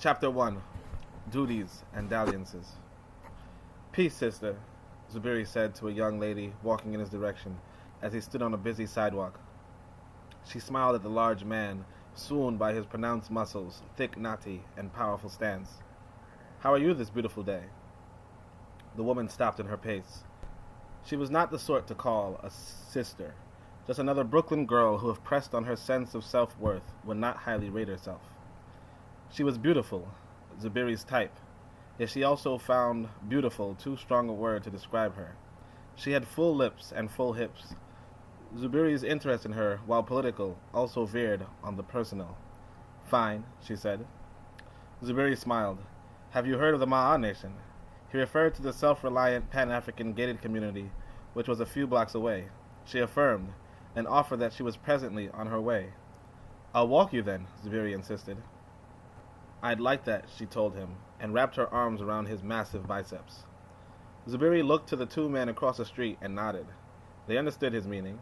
Chapter 1. Duties and Dalliances. "Peace, sister," Zuberi said to a young lady walking in his direction as he stood on a busy sidewalk. She smiled at the large man, swooned by his pronounced muscles, thick nati, and powerful stance. "How are you this beautiful day?" The woman stopped in her pace. She was not the sort to call a sister, just another Brooklyn girl who, if pressed on her sense of self-worth, would not highly rate herself. She was beautiful, Zuberi's type, yet she also found beautiful too strong a word to describe her. She had full lips and full hips. Zuberi's interest in her, while political, also veered on the personal. "Fine," she said. Zuberi smiled. "Have you heard of the Ma'a Nation?" He referred to the self-reliant Pan-African gated community, which was a few blocks away. She affirmed, and offered that she was presently on her way. "I'll walk you then," Zuberi insisted. "I'd like that," she told him, and wrapped her arms around his massive biceps. Zuberi looked to the two men across the street and nodded. They understood his meaning.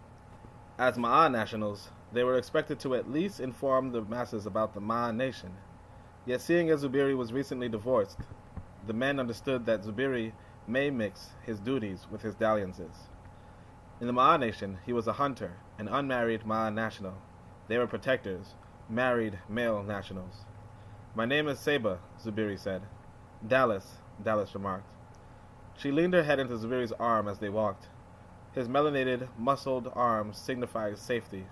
As Ma'a nationals, they were expected to at least inform the masses about the Ma'a Nation. Yet seeing as Zuberi was recently divorced, the men understood that Zuberi may mix his duties with his dalliances. In the Ma'a Nation, he was a hunter, an unmarried Ma'a national. They were protectors, married male nationals. "My name is Seba," Zuberi said. "Dallas," Dallas remarked. She leaned her head into Zuberi's arm as they walked. His melanated, muscled arm signified safety.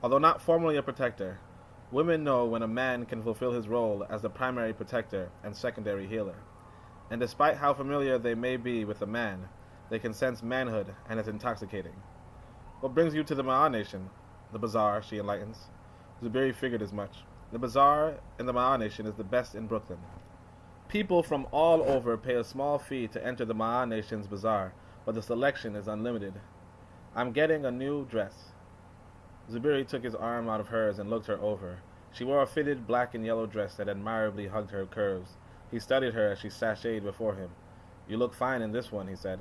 Although not formally a protector, women know when a man can fulfill his role as the primary protector and secondary healer. And despite how familiar they may be with a man, they can sense manhood, and it's intoxicating. "What brings you to the Ma'a Nation?" "The bazaar," she enlightens. Zuberi figured as much. The bazaar in the Ma'a Nation is the best in Brooklyn. People from all over pay a small fee to enter the Ma'a Nation's bazaar, but the selection is unlimited. "I'm getting a new dress." Zuberi took his arm out of hers and looked her over. She wore a fitted black and yellow dress that admirably hugged her curves. He studied her as she sashayed before him. "You look fine in this one," he said,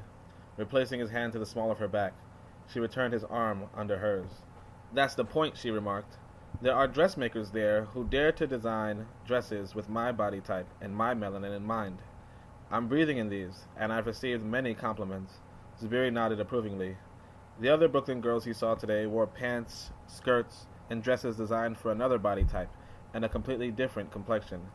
replacing his hand to the small of her back. She returned his arm under hers. "That's the point," she remarked. "There are dressmakers there who dare to design dresses with my body type and my melanin in mind. I'm breathing in these, and I've received many compliments." Zuberi nodded approvingly. The other Brooklyn girls he saw today wore pants, skirts, and dresses designed for another body type and a completely different complexion.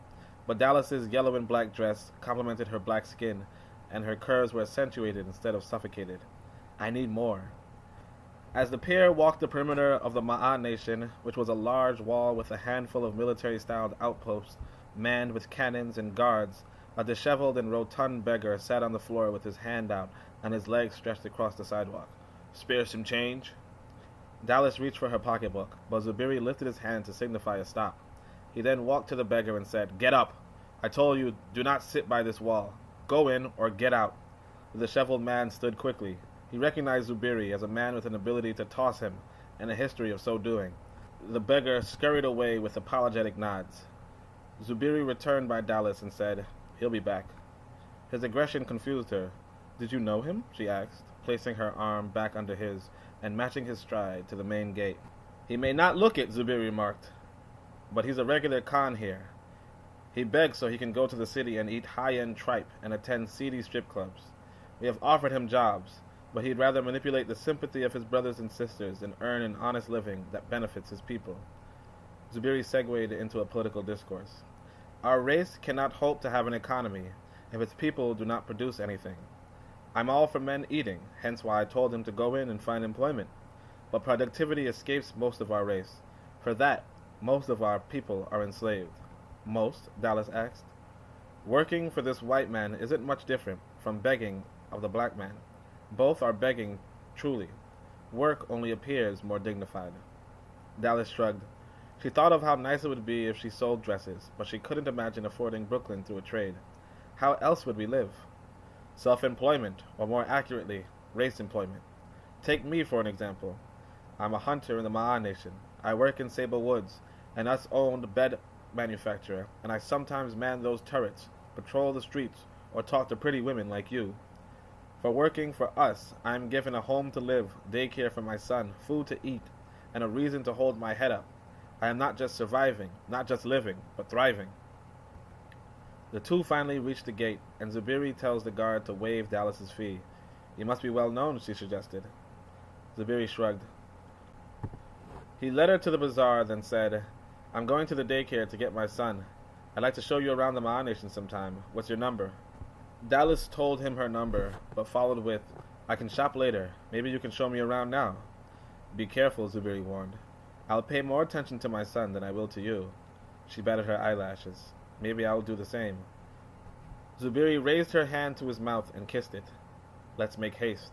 But Dallas's yellow and black dress complemented her black skin, and her curves were accentuated instead of suffocated. "I need more." As the pair walked the perimeter of the Ma'a Nation, which was a large wall with a handful of military-styled outposts manned with cannons and guards, a disheveled and rotund beggar sat on the floor with his hand out and his legs stretched across the sidewalk. "Spare some change?" Dallas reached for her pocketbook, but Zuberi lifted his hand to signify a stop. He then walked to the beggar and said, "Get up! I told you, do not sit by this wall. Go in or get out." The disheveled man stood quickly. He recognized Zuberi as a man with an ability to toss him and a history of so doing. The beggar scurried away with apologetic nods. Zuberi returned by Dallas and said, "He'll be back." His aggression confused her. "Did you know him?" she asked, placing her arm back under his and matching his stride to the main gate. "He may not look it," Zuberi remarked, "but he's a regular con here. He begs so he can go to the city and eat high-end tripe and attend seedy strip clubs. We have offered him jobs, but he'd rather manipulate the sympathy of his brothers and sisters and earn an honest living that benefits his people." Zuberi segued into a political discourse. "Our race cannot hope to have an economy if its people do not produce anything. I'm all for men eating, hence why I told him to go in and find employment. But productivity escapes most of our race. For that, most of our people are enslaved." "Most?" Dallas asked. "Working for this white man isn't much different from begging of the black man. Both are begging, truly. Work only appears more dignified." Dallas shrugged. She thought of how nice it would be if she sold dresses, but she couldn't imagine affording Brooklyn through a trade. How else would we live? Self-employment, or more accurately, race employment. Take me for an example. I'm a hunter in the Ma'a Nation. I work in Sable Woods, an us-owned bed manufacturer, and I sometimes man those turrets, patrol the streets, or talk to pretty women like you. For working for us, I am given a home to live, daycare for my son, food to eat, and a reason to hold my head up. I am not just surviving, not just living, but thriving. The two finally reach the gate, and Zuberi tells the guard to waive Dallas's fee. "You must be well known," she suggested. Zuberi shrugged. He led her to the bazaar, then said, "I'm going to the daycare to get my son. I'd like to show you around the Ma'a Nation sometime. What's your number?" Dallas told him her number, but followed with, "I can shop later. Maybe you can show me around now." "Be careful," Zuberi warned. "I'll pay more attention to my son than I will to you." She batted her eyelashes. "Maybe I'll do the same." Zuberi raised her hand to his mouth and kissed it. "Let's make haste."